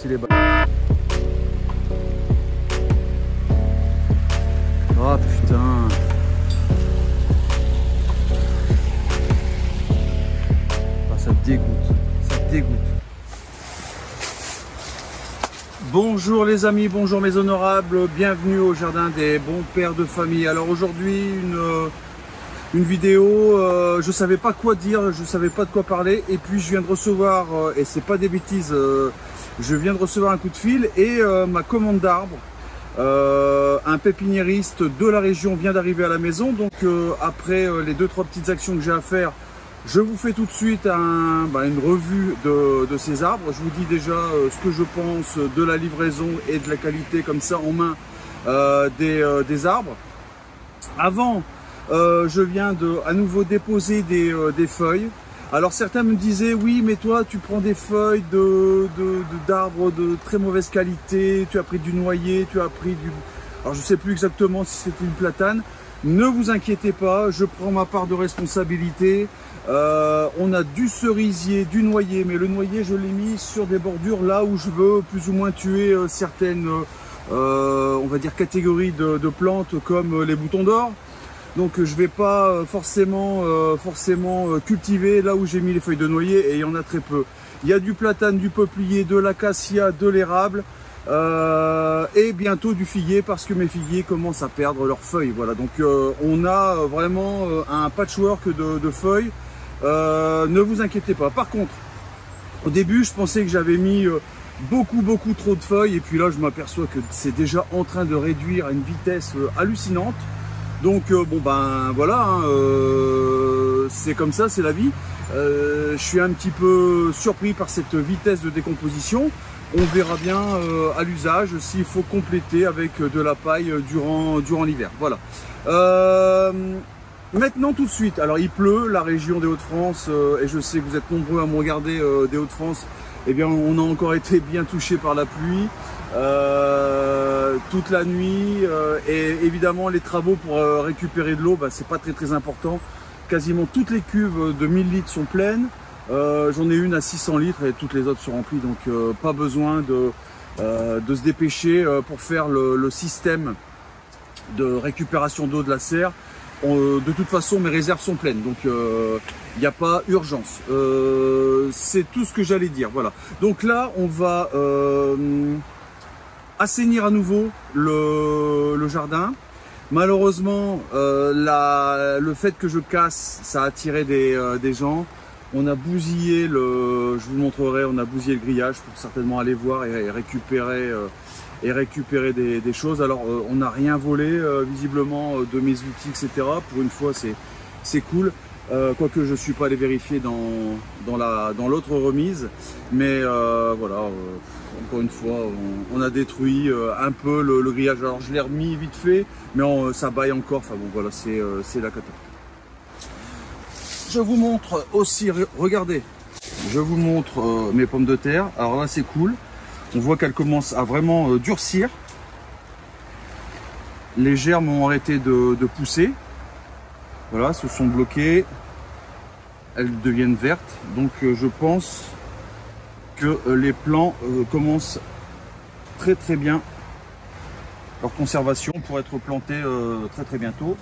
aussi les balles. Oh putain. Ah, ça dégoûte. Ça dégoûte. Bonjour les amis, bonjour mes honorables, bienvenue au jardin des bons pères de famille. Alors aujourd'hui une vidéo, je savais pas quoi dire, je savais pas de quoi parler, et puis je viens de recevoir, et c'est pas des bêtises, je viens de recevoir un coup de fil et ma commande d'arbres, un pépiniériste de la région vient d'arriver à la maison. Donc après les 2-3 petites actions que j'ai à faire, je vous fais tout de suite une revue de ces arbres. Je vous dis déjà ce que je pense de la livraison et de la qualité comme ça en main des arbres. Avant, je viens à nouveau déposer des feuilles. Alors certains me disaient oui mais toi tu prends des feuilles d'arbres de très mauvaise qualité, tu as pris du noyer, tu as pris du... Alors je sais plus exactement si c'était une platane. Ne vous inquiétez pas, je prends ma part de responsabilité. On a du cerisier, du noyer, mais le noyer je l'ai mis sur des bordures là où je veux plus ou moins tuer certaines on va dire catégories de plantes comme les boutons d'or. Donc je vais pas forcément cultiver là où j'ai mis les feuilles de noyer, et il y en a très peu. Il y a du platane, du peuplier, de l'acacia, de l'érable et bientôt du figuier parce que mes figuiers commencent à perdre leurs feuilles. Voilà, donc on a vraiment un patchwork de feuilles. Ne vous inquiétez pas. Par contre, au début je pensais que j'avais mis beaucoup trop de feuilles, et puis là je m'aperçois que c'est déjà en train de réduire à une vitesse hallucinante. Donc bon ben voilà, hein, c'est comme ça, c'est la vie. Je suis un petit peu surpris par cette vitesse de décomposition. On verra bien à l'usage s'il faut compléter avec de la paille durant l'hiver. Voilà. Maintenant tout de suite, alors il pleut, la région des Hauts-de-France, et je sais que vous êtes nombreux à me regarder des Hauts-de-France, eh bien on a encore été bien touché par la pluie. Toute la nuit, et évidemment les travaux pour récupérer de l'eau, c'est pas très important. Quasiment toutes les cuves de 1000 litres sont pleines. J'en ai une à 600 litres et toutes les autres sont remplies, donc pas besoin de se dépêcher pour faire le système de récupération d'eau de la serre. De toute façon mes réserves sont pleines, donc il n'y a pas urgence. C'est tout ce que j'allais dire. Voilà, donc là on va assainir à nouveau le jardin. Malheureusement le fait que je casse, ça a attiré des gens. On a bousillé je vous montrerai, on a bousillé le grillage pour certainement aller voir et récupérer des choses. Alors on n'a rien volé visiblement de mes outils, etc. Pour une fois c'est cool. Quoique je ne suis pas allé vérifier dans l'autre remise, mais voilà, encore une fois on a détruit un peu le grillage. Alors je l'ai remis vite fait, mais ça baille encore. Enfin bon voilà, c'est la cata. Je vous montre aussi, regardez, je vous montre mes pommes de terre. Alors là c'est cool, on voit qu'elles commencent à vraiment durcir. Les germes ont arrêté de pousser. Voilà, se sont bloquées, elles deviennent vertes, donc je pense que les plants commencent très bien leur conservation pour être plantés très bientôt.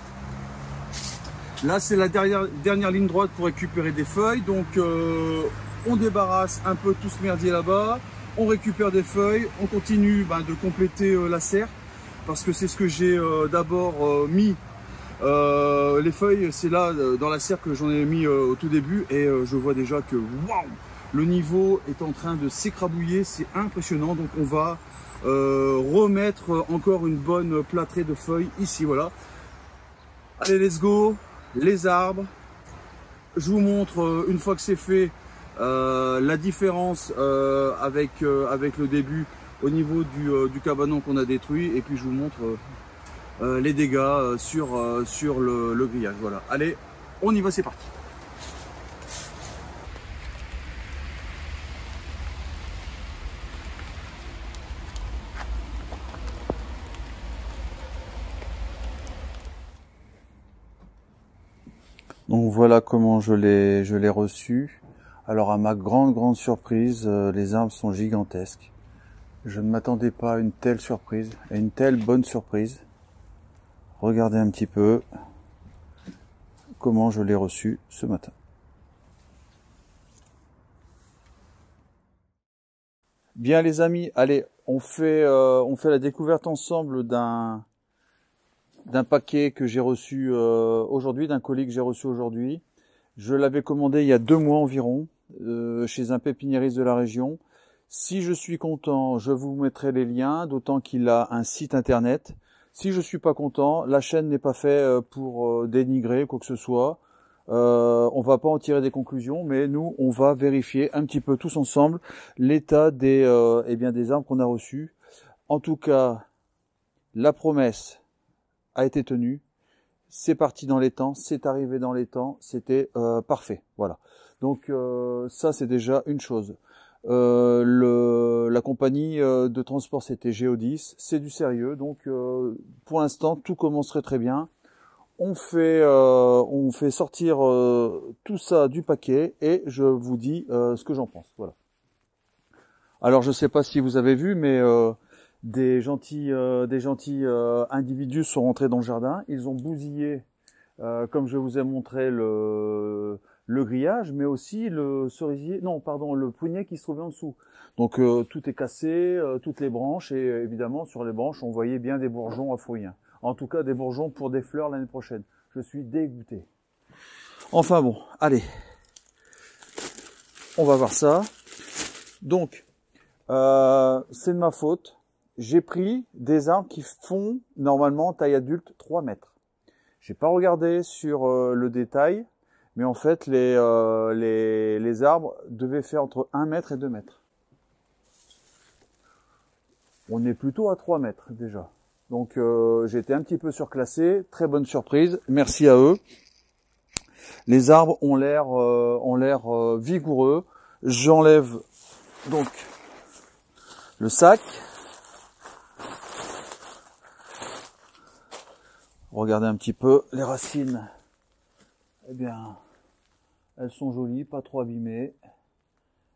Là c'est la dernière ligne droite pour récupérer des feuilles, donc on débarrasse un peu tout ce merdier là-bas, on récupère des feuilles, on continue de compléter la serre, parce que c'est ce que j'ai d'abord mis. Les feuilles, c'est là dans la serre que j'en ai mis au tout début, et je vois déjà que waouh, le niveau est en train de s'écrabouiller, c'est impressionnant. Donc on va remettre encore une bonne plâtrée de feuilles ici. Voilà, allez, let's go. Les arbres, je vous montre une fois que c'est fait la différence avec le début au niveau du cabanon qu'on a détruit, et puis je vous montre les dégâts sur le grillage. Voilà, allez, on y va, c'est parti. Donc voilà comment je l'ai reçu. Alors à ma grande surprise, les arbres sont gigantesques. Je ne m'attendais pas à une telle surprise, à une telle bonne surprise. Regardez un petit peu comment je l'ai reçu ce matin. Bien les amis, allez, on fait la découverte ensemble d'un paquet que j'ai reçu aujourd'hui, d'un colis que j'ai reçu aujourd'hui. Je l'avais commandé il y a 2 mois environ, chez un pépiniériste de la région. Si je suis content, je vous mettrai les liens, d'autant qu'il a un site internet. Si je suis pas content, la chaîne n'est pas faite pour dénigrer quoi que ce soit. On va pas en tirer des conclusions, mais nous, on va vérifier un petit peu tous ensemble l'état des arbres qu'on a reçus. En tout cas, la promesse a été tenue. C'est parti dans les temps, c'est arrivé dans les temps, c'était parfait. Voilà. Donc ça, c'est déjà une chose. La compagnie de transport, c'était Géodis, c'est du sérieux. Donc pour l'instant, tout commencerait très bien. On fait sortir tout ça du paquet et je vous dis ce que j'en pense. Voilà. Alors je sais pas si vous avez vu, mais des gentils individus sont rentrés dans le jardin. Ils ont bousillé, comme je vous ai montré, le grillage, mais aussi le cerisier, non pardon, le prunier qui se trouvait en dessous. Donc tout est cassé, toutes les branches, et évidemment sur les branches on voyait bien des bourgeons à fruits. En tout cas des bourgeons pour des fleurs l'année prochaine. Je suis dégoûté. Enfin bon, allez, on va voir ça. Donc c'est de ma faute. J'ai pris des arbres qui font normalement taille adulte 3 mètres. J'ai pas regardé sur le détail, mais en fait les arbres devaient faire entre 1 mètre et 2 mètres. On est plutôt à 3 mètres déjà. Donc j'ai été un petit peu surclassé, très bonne surprise, merci à eux. Les arbres ont l'air vigoureux. J'enlève donc le sac. Regardez un petit peu les racines. Eh bien, elles sont jolies, pas trop abîmées.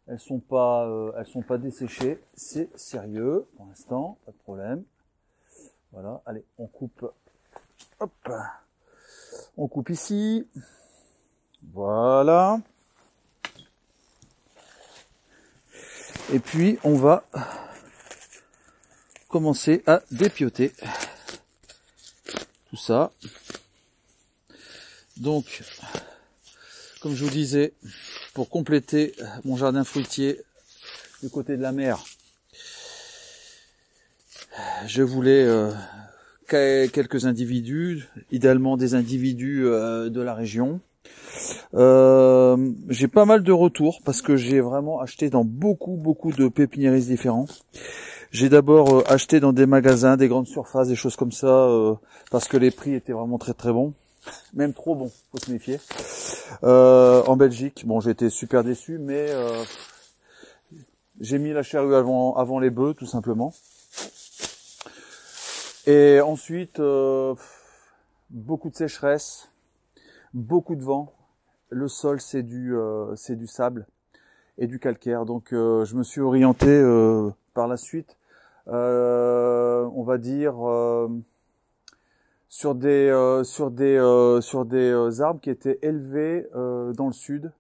Elles sont pas desséchées. C'est sérieux pour l'instant, pas de problème. Voilà, allez, on coupe. Hop, on coupe ici. Voilà. Et puis on va commencer à dépioter tout ça. Donc, comme je vous disais, pour compléter mon jardin fruitier du côté de la mer, je voulais quelques individus, idéalement des individus de la région. J'ai pas mal de retours parce que j'ai vraiment acheté dans beaucoup de pépiniéristes différents. J'ai d'abord acheté dans des magasins, des grandes surfaces, des choses comme ça, parce que les prix étaient vraiment très bons, même trop bons, faut se méfier. En Belgique, bon, j'ai été super déçu, mais j'ai mis la charrue avant les bœufs, tout simplement. Et ensuite, beaucoup de sécheresse, beaucoup de vent. Le sol, c'est du sable et du calcaire. Donc, je me suis orienté par la suite, on va dire, sur des arbres qui étaient élevés dans le sud.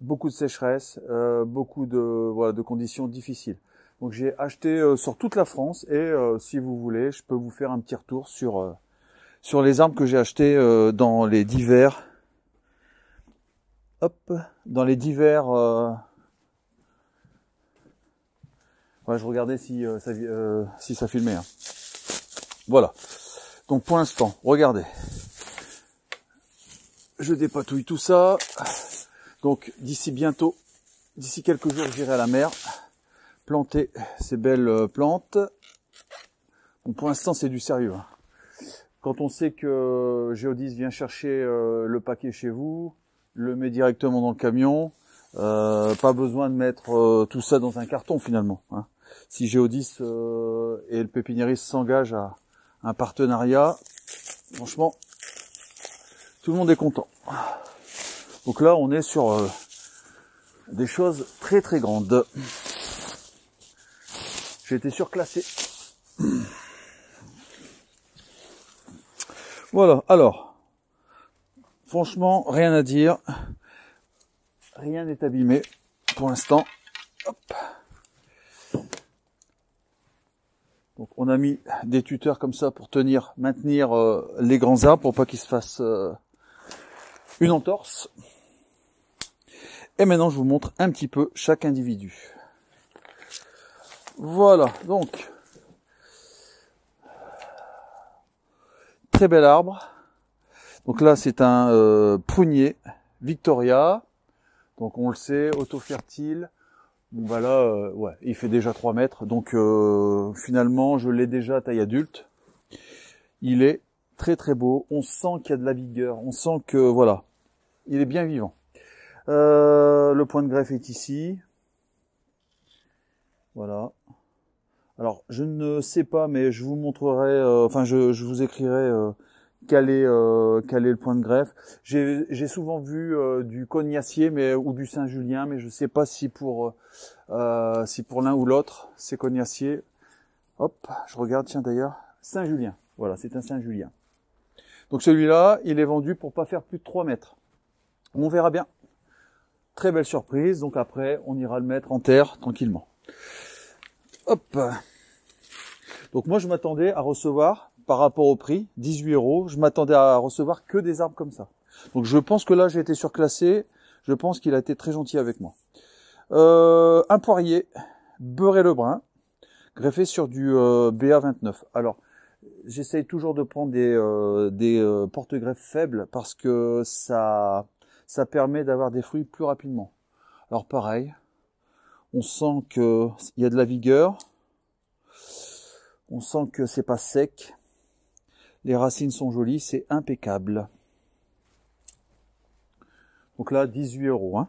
Beaucoup de sécheresse, beaucoup de conditions difficiles. Donc j'ai acheté sur toute la France et si vous voulez, je peux vous faire un petit retour sur les arbres que j'ai achetés dans les divers. Ouais, je regardais si ça filmait. Hein. Voilà. Donc pour l'instant, regardez. Je dépatouille tout ça. Donc d'ici quelques jours, j'irai à la mer planter ces belles plantes. Donc pour l'instant, c'est du sérieux. Hein. Quand on sait que Géodis vient chercher le paquet chez vous, le met directement dans le camion, pas besoin de mettre tout ça dans un carton finalement. Hein. Si Géodis et le pépiniériste s'engagent à un partenariat, franchement, tout le monde est content. Donc là, on est sur des choses très grandes. J'ai été surclassé. Voilà, alors, franchement, rien à dire. Rien n'est abîmé pour l'instant. Hop. Donc on a mis des tuteurs comme ça pour maintenir les grands arbres pour pas qu'ils se fassent une entorse. Et maintenant je vous montre un petit peu chaque individu. Voilà, donc très bel arbre. Donc là c'est un prunier Victoria. Donc on le sait, auto-fertile. Bon bah là, ouais, il fait déjà 3 mètres, donc finalement je l'ai déjà à taille adulte. Il est très très beau, on sent qu'il y a de la vigueur, on sent que voilà, il est bien vivant. Le point de greffe est ici. Voilà. Alors je ne sais pas, mais je vous montrerai, enfin je vous écrirai quel est le point de greffe. J'ai souvent vu du Cognacier ou du Saint-Julien, mais je ne sais pas si pour l'un ou l'autre c'est Cognacier. Hop, je regarde, tiens d'ailleurs, Saint-Julien. Voilà, c'est un Saint-Julien. Donc celui-là, il est vendu pour pas faire plus de 3 mètres. On verra bien. Très belle surprise. Donc après, on ira le mettre en terre tranquillement. Hop. Donc moi, je m'attendais à recevoir, par rapport au prix, 18 €, je m'attendais à recevoir que des arbres comme ça. Donc je pense que là, j'ai été surclassé. Je pense qu'il a été très gentil avec moi. Un poirier, Beurré-le-Brun, greffé sur du BA29. Alors, j'essaye toujours de prendre des porte-greffes faibles parce que ça permet d'avoir des fruits plus rapidement. Alors pareil, on sent qu'il y a de la vigueur. On sent que c'est pas sec. Les racines sont jolies, c'est impeccable. Donc là, 18 €. Hein,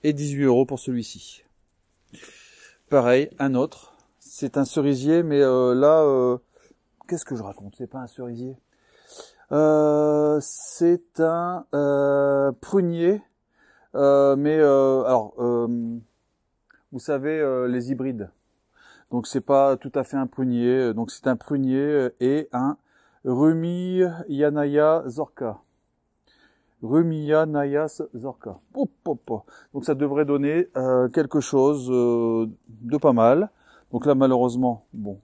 et 18 € pour celui-ci. Pareil, un autre. C'est un cerisier, mais là, qu'est-ce que je raconte? C'est pas un cerisier. C'est un prunier. Alors, vous savez, les hybrides. Donc c'est pas tout à fait un prunier. Donc c'est un prunier et un Rumiyanaya Zorka. Rumiyanaya Zorka. Donc ça devrait donner quelque chose de pas mal. Donc là malheureusement, bon,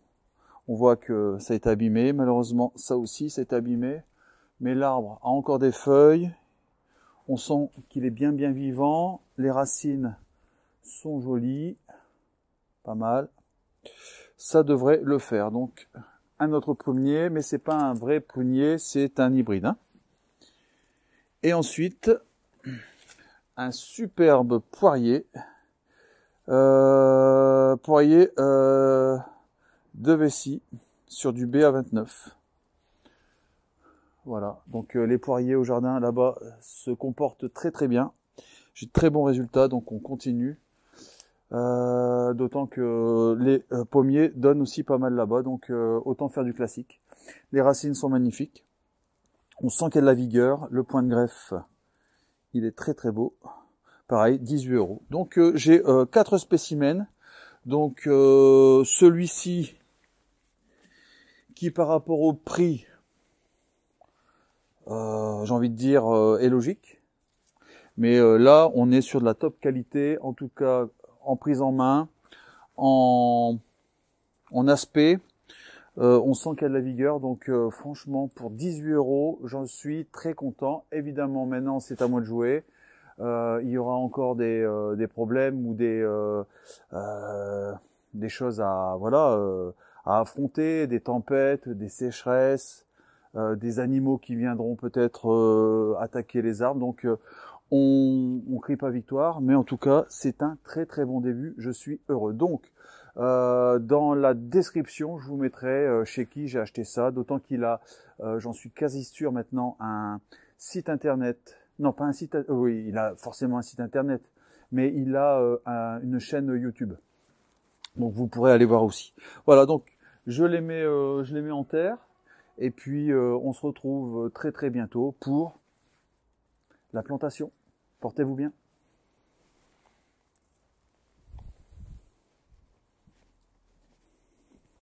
on voit que ça a été abîmé. Malheureusement, ça aussi, ça a été abîmé. Mais l'arbre a encore des feuilles. On sent qu'il est bien vivant. Les racines sont jolies. Pas mal. Ça devrait le faire. Donc, un autre prunier, mais c'est pas un vrai prunier, c'est un hybride. Hein. Et ensuite, un superbe poirier. Poirier de vessie sur du BA29. Voilà, donc les poiriers au jardin là-bas se comportent très très bien. J'ai de très bons résultats, donc on continue. D'autant que les pommiers donnent aussi pas mal là-bas, donc autant faire du classique. Les racines sont magnifiques. On sent qu'il y a de la vigueur. Le point de greffe, il est très très beau. Pareil, 18 €. Donc j'ai 4 spécimens. Donc celui-ci, qui par rapport au prix, j'ai envie de dire, est logique. Mais là, on est sur de la top qualité, en tout cas en prise en main, en aspect. On sent qu'il y a de la vigueur, donc franchement, pour 18 €, j'en suis très content. Évidemment, maintenant, c'est à moi de jouer. Il y aura encore des problèmes ou des choses à affronter, des tempêtes, des sécheresses, des animaux qui viendront peut-être attaquer les arbres. Donc on crie pas victoire, mais en tout cas c'est un très très bon début. Je suis heureux. Donc dans la description, je vous mettrai chez qui j'ai acheté ça. D'autant qu'il a, j'en suis quasi sûr maintenant, un site internet. Non, pas un site. Oui, il a forcément un site internet, mais il a une chaîne YouTube. Donc vous pourrez aller voir aussi. Voilà, donc je les mets en terre, et puis on se retrouve très très bientôt pour la plantation. Portez-vous bien.